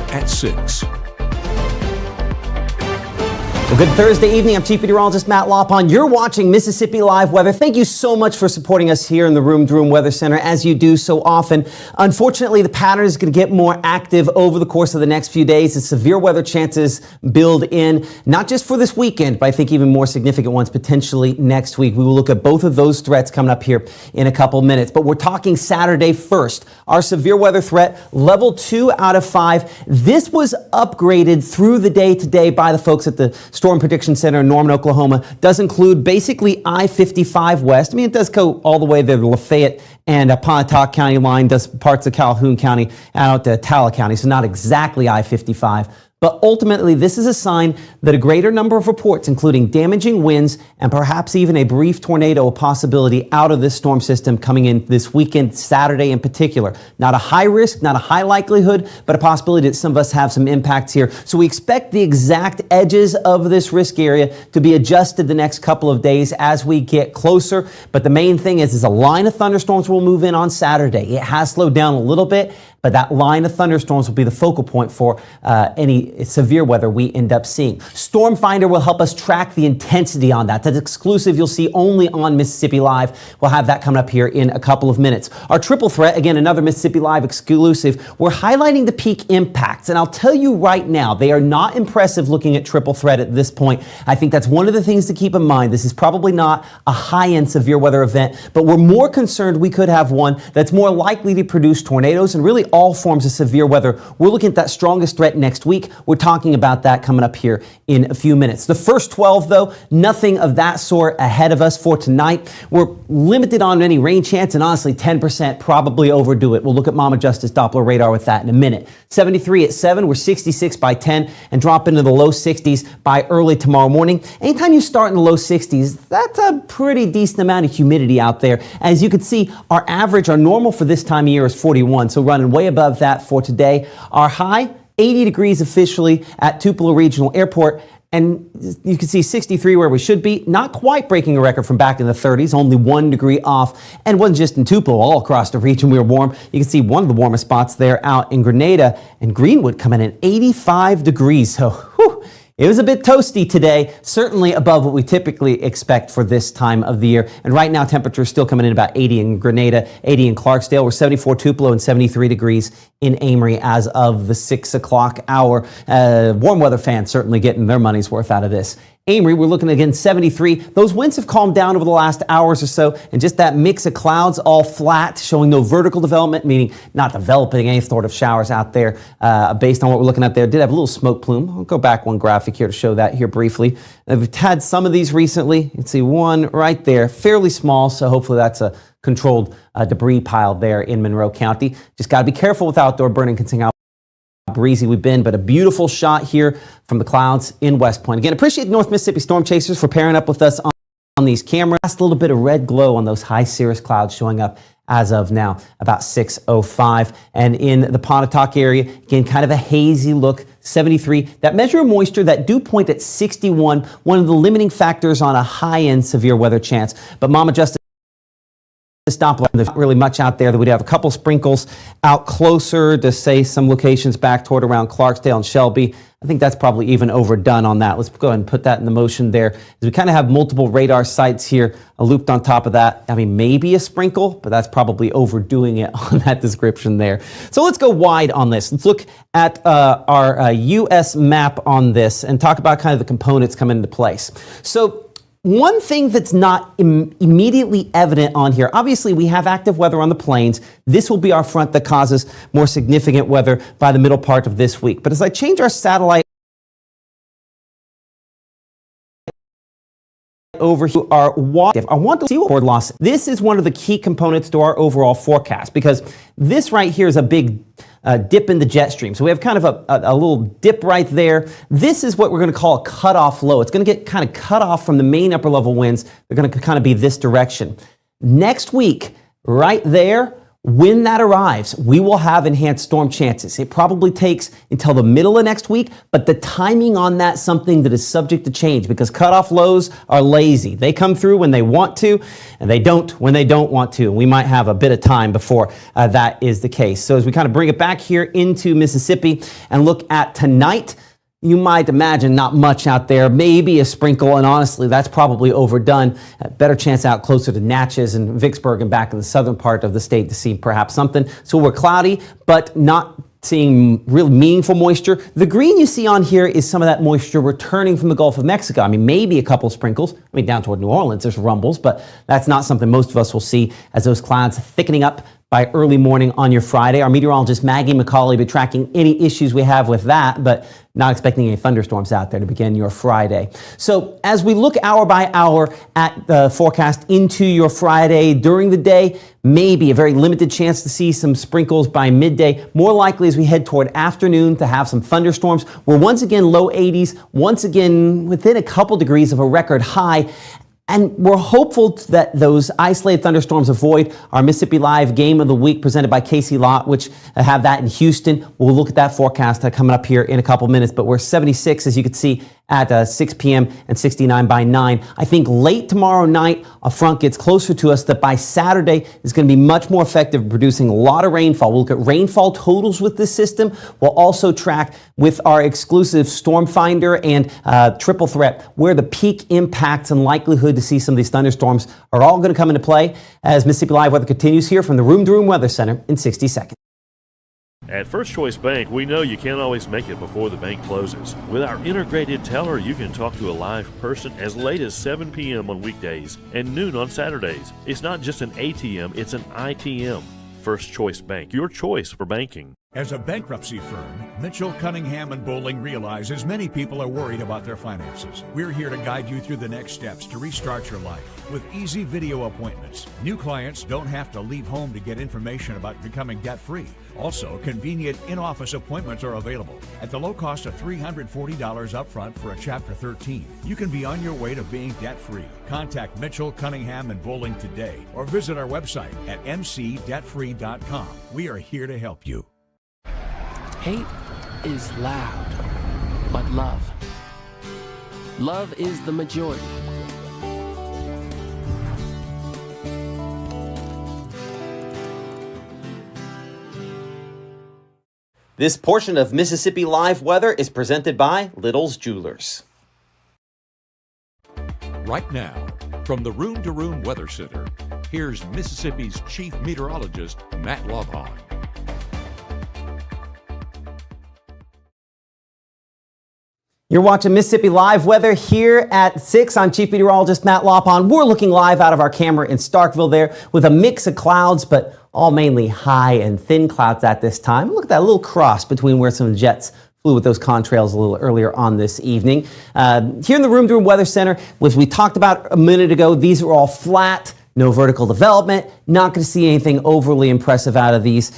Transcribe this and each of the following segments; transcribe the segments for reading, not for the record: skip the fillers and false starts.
start at 6. Well, good Thursday evening. I'm Chief Meteorologist Matt Lopon. You're watching Mississippi Live Weather. Thank you so much for supporting us here in the Room to Room Weather Center, as you do so often. Unfortunately, the pattern is going to get more active over the course of the next few days as severe weather chances build in, not just for this weekend, but I think even more significant ones potentially next week. We will look at both of those threats coming up here in a couple minutes. But we're talking Saturday first. Our severe weather threat, level 2 out of 5. This was upgraded through the day today by the folks at the Storm Prediction Center in Norman, Oklahoma. Does include basically I-55 west. I mean, it does go all the way to the Lafayette and Pontotoc County line, does parts of Calhoun County out to Tala County, so not exactly I-55. But ultimately, this is a sign that a greater number of reports, including damaging winds and perhaps even a brief tornado, a possibility out of this storm system coming in this weekend, Saturday in particular. Not a high risk, not a high likelihood, but a possibility that some of us have some impacts here. So we expect the exact edges of this risk area to be adjusted the next couple of days as we get closer. But the main thing is a line of thunderstorms will move in on Saturday. It has slowed down a little bit, but that line of thunderstorms will be the focal point for any severe weather we end up seeing. Storm Finder will help us track the intensity on that. That's exclusive. You'll see only on Mississippi Live. We'll have that coming up here in a couple of minutes. Our triple threat, again, another Mississippi Live exclusive. We're highlighting the peak impacts. And I'll tell you right now, they are not impressive looking at triple threat at this point. I think that's one of the things to keep in mind. This is probably not a high-end severe weather event, but we're more concerned we could have one that's more likely to produce tornadoes and really all forms of severe weather. We're looking at that strongest threat next week. We're talking about that coming up here in a few minutes. The first 12, though, nothing of that sort ahead of us for tonight. We're limited on any rain chance, and honestly, 10% probably overdo it. We'll look at Mama Justice Doppler radar with that in a minute. 73 at 7, we're 66 by 10, and drop into the low 60s by early tomorrow morning. Anytime you start in the low 60s, that's a pretty decent amount of humidity out there. As you can see, our average, our normal for this time of year is 41, so running way above that for today. Our high, 80 degrees officially at Tupelo Regional Airport. And you can see 63 where we should be, not quite breaking a record from back in the 30s, only 1 degree off. And it wasn't just in Tupelo, all across the region we were warm. You can see one of the warmest spots there out in Grenada and Greenwood coming in 85 degrees. So, whew, it was a bit toasty today, certainly above what we typically expect for this time of the year. And right now, temperatures still coming in about 80 in Grenada, 80 in Clarksdale. We're 74 Tupelo and 73 degrees in Amory as of the 6 o'clock hour. Warm weather fans certainly getting their money's worth out of this. Amory, we're looking again 73. Those winds have calmed down over the last hours or so, and just that mix of clouds all flat, showing no vertical development, meaning not developing any sort of showers out there based on what we're looking at there. Did have a little smoke plume. I'll go back one graphic here to show that here briefly. We've had some of these recently. You can see one right there, fairly small, so hopefully that's a controlled debris pile there in Monroe County. Just got to be careful with outdoor burning, considering how breezy we've been, but a beautiful shot here from the clouds in West Point. Again, appreciate the North Mississippi Storm Chasers for pairing up with us on these cameras. Last little bit of red glow on those high cirrus clouds showing up as of now, about 6:05. And in the Pontotoc area, again, kind of a hazy look, 73. That measure of moisture, that dew point at 61, one of the limiting factors on a high-end severe weather chance. But Mama Justice Doppler, there's not really much out there. That we'd have a couple sprinkles out closer to, say, some locations back toward around Clarksdale and Shelby. I think that's probably even overdone on that. Let's go ahead and put that in the motion there. As we kind of have multiple radar sites here looped on top of that. I mean, maybe a sprinkle, but that's probably overdoing it on that description there. So let's go wide on this. Let's look at our U.S. map on this and talk about kind of the components coming into place. So one thing that's not immediately evident on here, obviously we have active weather on the plains. This will be our front that causes more significant weather by the middle part of this week. But as I change our satellite over to our water, I want to see what loss. This is one of the key components to our overall forecast, because this right here is a big dip in the jet stream. So we have kind of a little dip right there. This is what we're going to call a cutoff low. It's going to get kind of cut off from the main upper level winds. They're going to kind of be this direction. Next week, right there, When that arrives, we will have enhanced storm chances. It probably takes until the middle of next week, but the timing on that is something that is subject to change because cutoff lows are lazy. They come through when they want to, and they don't when they don't want to. We might have a bit of time before that is the case. So as we kind of bring it back here into Mississippi and look at tonight, you might imagine not much out there, maybe a sprinkle, and honestly, that's probably overdone. A better chance out closer to Natchez and Vicksburg and back in the southern part of the state to see perhaps something. So we're cloudy, but not seeing real meaningful moisture. The green you see on here is some of that moisture returning from the Gulf of Mexico. I mean, maybe a couple sprinkles. I mean, down toward New Orleans, there's rumbles, but that's not something most of us will see as those clouds thickening up by early morning on your Friday. Our meteorologist Maggie McCauley will be tracking any issues we have with that, but not expecting any thunderstorms out there to begin your Friday. So as we look hour by hour at the forecast into your Friday during the day, maybe a very limited chance to see some sprinkles by midday. More likely as we head toward afternoon to have some thunderstorms. We're once again low 80s, once again within a couple degrees of a record high. And we're hopeful that those isolated thunderstorms avoid our Mississippi Live Game of the Week presented by Casey Lott, which have that in Houston. We'll look at that forecast coming up here in a couple minutes, but we're 76, as you can see, at 6 p.m. and 69 by 9. I think late tomorrow night, a front gets closer to us that by Saturday is going to be much more effective in producing a lot of rainfall. We'll look at rainfall totals with this system. We'll also track with our exclusive Storm Finder and Triple Threat where the peak impacts and likelihood to see some of these thunderstorms are all going to come into play as Mississippi Live Weather continues here from the Room to Room Weather Center in 60 seconds. At First Choice Bank, we know you can't always make it before the bank closes. With our integrated teller, you can talk to a live person as late as 7 p.m. on weekdays and noon on Saturdays. It's not just an ATM, it's an ITM. First Choice Bank, your choice for banking. As a bankruptcy firm, Mitchell, Cunningham, and Bowling realizes many people are worried about their finances. We're here to guide you through the next steps to restart your life with easy video appointments. New clients don't have to leave home to get information about becoming debt-free. Also, convenient in-office appointments are available at the low cost of $340 upfront for a Chapter 13. You can be on your way to being debt-free. Contact Mitchell, Cunningham, and Bowling today or visit our website at mcdebtfree.com. We are here to help you. Hate is loud, but love is the majority. This portion of Mississippi Live Weather is presented by Little's Jewelers. Right now, from the Room to Room Weather Center, here's Mississippi's Chief Meteorologist, Matt Lovehon. You're watching Mississippi Live Weather here at 6. I'm Chief Meteorologist Matt Lopon. We're looking live out of our camera in Starkville there with a mix of clouds, but all mainly high and thin clouds at this time. Look at that little cross between where some jets flew with those contrails a little earlier on this evening. Here in the Room to Room Weather Center, as we talked about a minute ago, these are all flat. No vertical development, not going to see anything overly impressive out of these.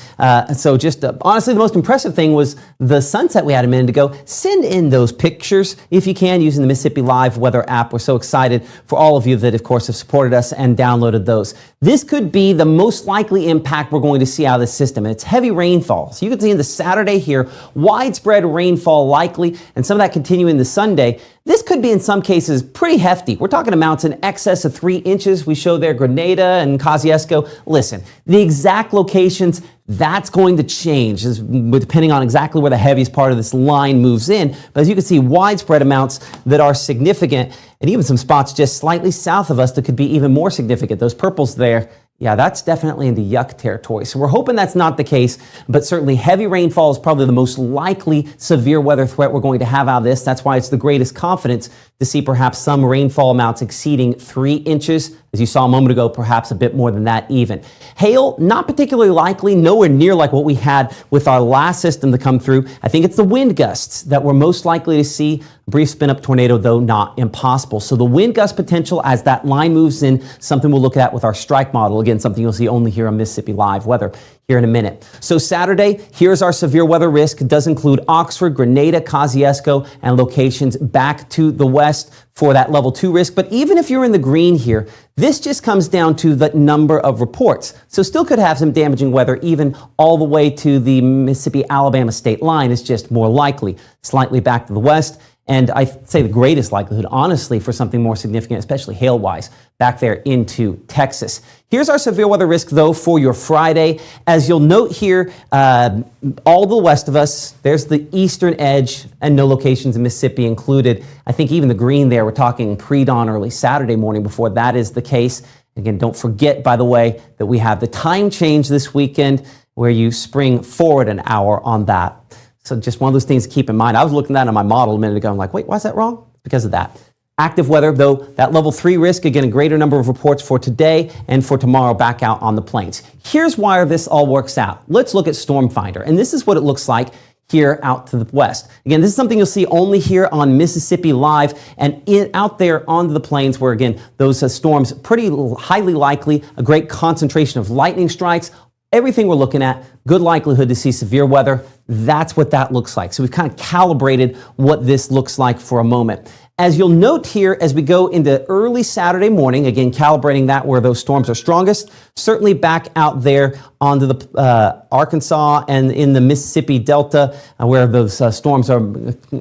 So just honestly, the most impressive thing was the sunset we had a minute ago. Send in those pictures if you can using the Mississippi Live Weather app. We're so excited for all of you that, of course, have supported us and downloaded those. This could be the most likely impact we're going to see out of this system. And it's heavy rainfall. So you can see in the Saturday here, widespread rainfall likely, and some of that continuing the Sunday. This could be, in some cases, pretty hefty. We're talking amounts in excess of 3 inches. We show there Grenada and Kosciuszko. Listen, the exact locations, that's going to change depending on exactly where the heaviest part of this line moves in. But as you can see, widespread amounts that are significant, and even some spots just slightly south of us that could be even more significant. Those purples there, yeah, that's definitely into yuck territory. So we're hoping that's not the case, but certainly heavy rainfall is probably the most likely severe weather threat we're going to have out of this. That's why it's the greatest confidence to see perhaps some rainfall amounts exceeding 3 inches. As you saw a moment ago, perhaps a bit more than that even. Hail, not particularly likely, nowhere near like what we had with our last system to come through. I think it's the wind gusts that we're most likely to see. A brief spin-up tornado, though, not impossible. So the wind gust potential as that line moves in, something we'll look at with our strike model. Again, something you'll see only here on Mississippi Live Weather here in a minute. So Saturday, here's our severe weather risk. It does include Oxford, Grenada, Kosciuszko, and locations back to the west for that level 2 risk. But even if you're in the green here, this just comes down to the number of reports. So still could have some damaging weather even all the way to the Mississippi-Alabama state line. It's just more likely slightly back to the west. And I say the greatest likelihood, honestly, for something more significant, especially hail-wise, back there into Texas. Here's our severe weather risk, though, for your Friday. As you'll note here, all the west of us, there's the eastern edge and no locations in Mississippi included. I think even the green there, we're talking pre-dawn early Saturday morning before that is the case. Again, don't forget, by the way, that we have the time change this weekend where you spring forward an hour on that. So just one of those things to keep in mind. I was looking at that on my model a minute ago. I'm like, wait, why is that wrong? It's because of that. Active weather, though, that level 3 risk, again, a greater number of reports for today and for tomorrow back out on the plains. Here's why this all works out. Let's look at Storm Finder. And this is what it looks like here out to the west. Again, this is something you'll see only here on Mississippi Live and out there onto the plains where, again, those storms pretty highly likely, a great concentration of lightning strikes. Everything we're looking at, good likelihood to see severe weather. That's what that looks like. So we've kind of calibrated what this looks like for a moment. As you'll note here, as we go into early Saturday morning, again, calibrating that where those storms are strongest, certainly back out there onto the Arkansas and in the Mississippi Delta, where those storms are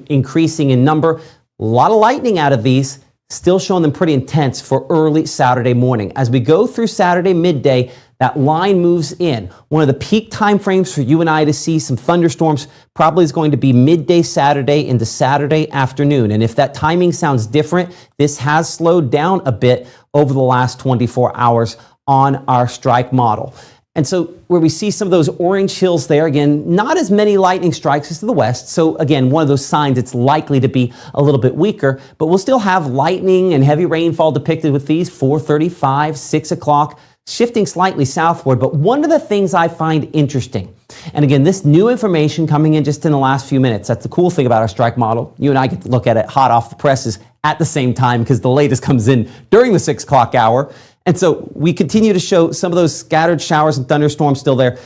increasing in number. A lot of lightning out of these, still showing them pretty intense for early Saturday morning. As we go through Saturday midday, that line moves in. One of the peak time frames for you and I to see some thunderstorms probably is going to be midday Saturday into Saturday afternoon. And if that timing sounds different, this has slowed down a bit over the last 24 hours on our strike model. And so where we see some of those orange hills there, again, not as many lightning strikes as to the west. So again, one of those signs it's likely to be a little bit weaker, but we'll still have lightning and heavy rainfall depicted with these 4:35, 6 o'clock, shifting slightly southward. But one of the things I find interesting, and again, this new information coming in just in the last few minutes, that's the cool thing about our strike model. You and I get to look at it hot off the presses at the same time because the latest comes in during the 6 o'clock hour. And so we continue to show some of those scattered showers and thunderstorms still there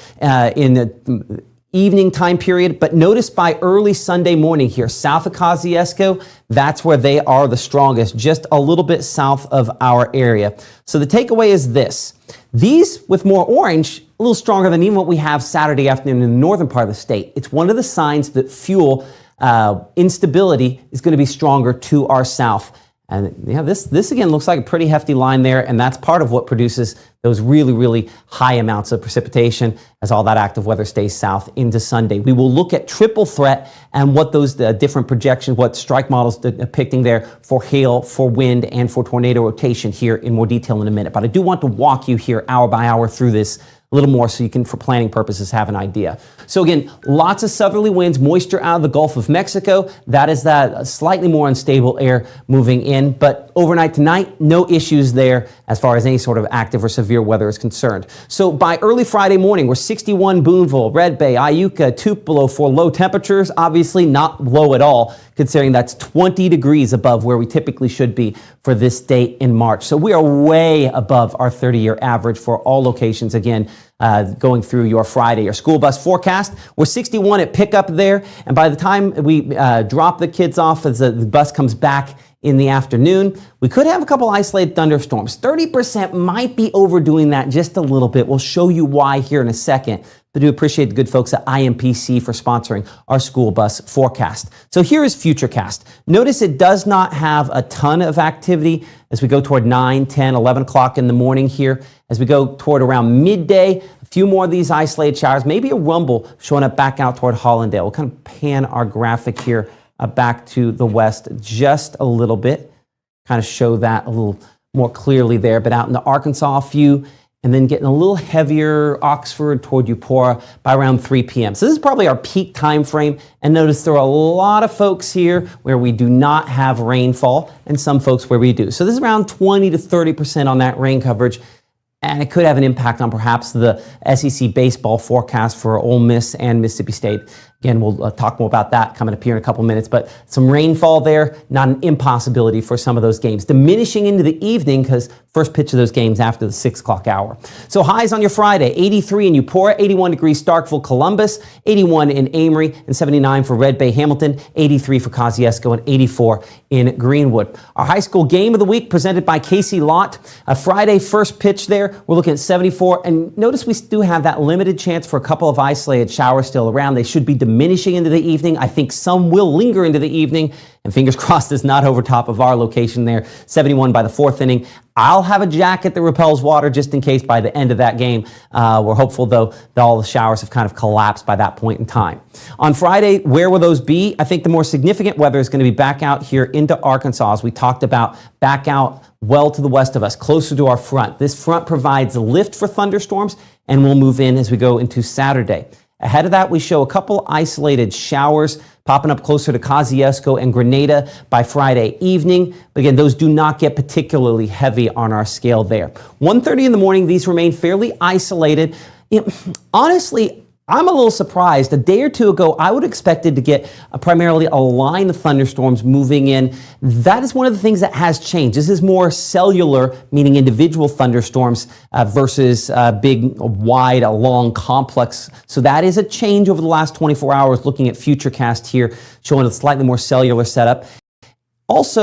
in the evening time period. But notice by early Sunday morning here, south of Kosciuszko, that's where they are the strongest, just a little bit south of our area. So the takeaway is this. These with more orange, a little stronger than even what we have Saturday afternoon in the northern part of the state. It's one of the signs that fuel instability is going to be stronger to our south. And yeah, this again looks like a pretty hefty line there, and that's part of what produces those really, really high amounts of precipitation as all that active weather stays south into Sunday. We will look at triple threat and what those different projections, what strike models depicting there for hail, for wind, and for tornado rotation here in more detail in a minute. But I do want to walk you here hour by hour through this a little more so you can, for planning purposes, have an idea. So again, lots of southerly winds, moisture out of the Gulf of Mexico. That is that slightly more unstable air moving in. But overnight tonight, no issues there as far as any sort of active or severe weather is concerned. So by early Friday morning, we're 61 Boonville, Red Bay, Iuka, Tupelo for low temperatures. Obviously not low at all, considering that's 20 degrees above where we typically should be for this date in March. So we are way above our 30-year average for all locations. Again, going through your Friday, your school bus forecast. We're 61 at pickup there. And by the time we drop the kids off as the bus comes back in the afternoon, we could have a couple isolated thunderstorms. 30% might be overdoing that just a little bit. We'll show you why here in a second. I do appreciate the good folks at IMPC for sponsoring our school bus forecast. So here is Futurecast. Notice it does not have a ton of activity as we go toward 9, 10, 11 o'clock in the morning here. As we go toward around midday, a few more of these isolated showers, maybe a rumble showing up back out toward Hollandale. We'll kind of pan our graphic here back to the west just a little bit, kind of show that a little more clearly there. But out in the Arkansas, a few, and then getting a little heavier Oxford toward Eupora by around 3 p.m. So this is probably our peak time frame. And notice there are a lot of folks here where we do not have rainfall and some folks where we do. So this is around 20 to 30% on that rain coverage. And it could have an impact on perhaps the SEC baseball forecast for Ole Miss and Mississippi State Again, we'll talk more about that coming up here in a couple minutes, but some rainfall there, not an impossibility for some of those games. Diminishing into the evening because first pitch of those games after the 6 o'clock hour. So highs on your Friday, 83 in Eupora, 81 degrees Starkville, Columbus, 81 in Amory, and 79 for Red Bay, Hamilton, 83 for Kosciuszko, and 84 in Greenwood. Our high school game of the week presented by Casey Lott. A Friday first pitch there, we're looking at 74, and notice we do have that limited chance for a couple of isolated showers still around. They should be diminishing into the evening. I think some will linger into the evening, and fingers crossed it's not over top of our location there. 71 by the fourth inning. I'll have a jacket that repels water just in case by the end of that game. We're hopeful, though, that all the showers have kind of collapsed by that point in time. On Friday, where will those be? I think the more significant weather is going to be back out here into Arkansas, as we talked about, back out well to the west of us, closer to our front. This front provides a lift for thunderstorms, and we'll move in as we go into Saturday. Ahead of that, we show a couple isolated showers popping up closer to Kosciuszko and Grenada by Friday evening. But again, those do not get particularly heavy on our scale there. 1:30 in the morning, these remain fairly isolated. Honestly, I'm a little surprised. A day or two ago, I would have expected to get primarily a line of thunderstorms moving in. That is one of the things that has changed. This is more cellular, meaning individual thunderstorms versus big, wide, long, complex. So that is a change over the last 24 hours, looking at Futurecast here, showing a slightly more cellular setup. Also,